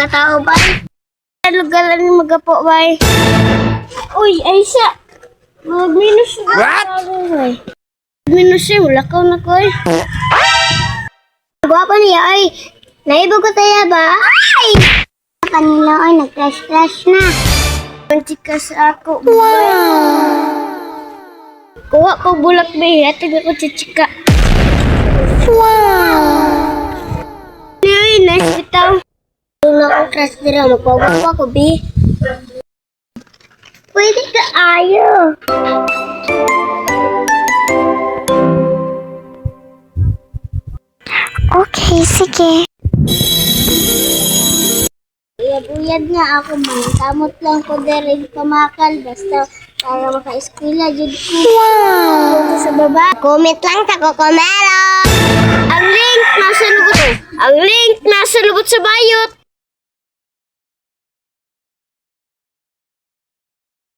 mga tao, bay. Lugar ni magapo, bay. Uy, ay siya. Mag-minus siya. What? Minus siya, wala ka na ko eh. Gwapa niya ay. Naibo ko tayo ba? Ay! Kanina ay nag-crash-crash na. Mantikas ako. Wow! Kuha ko bulak ba hatag ako chichika. Wow! Ay, nice bitaw. Kung ako crush dira, magpawawa ko, bi. Pwede ka ayo. Okay, sige. Uyad-uyad nga ako man. Kamot lang ko dere pamakal. Basta para maka-eskwela, jud ko. Wow! Sa baba. Comment lang ta ko, Komero. Ang link nasa lubot. Ang link nasa lubot sa bayot.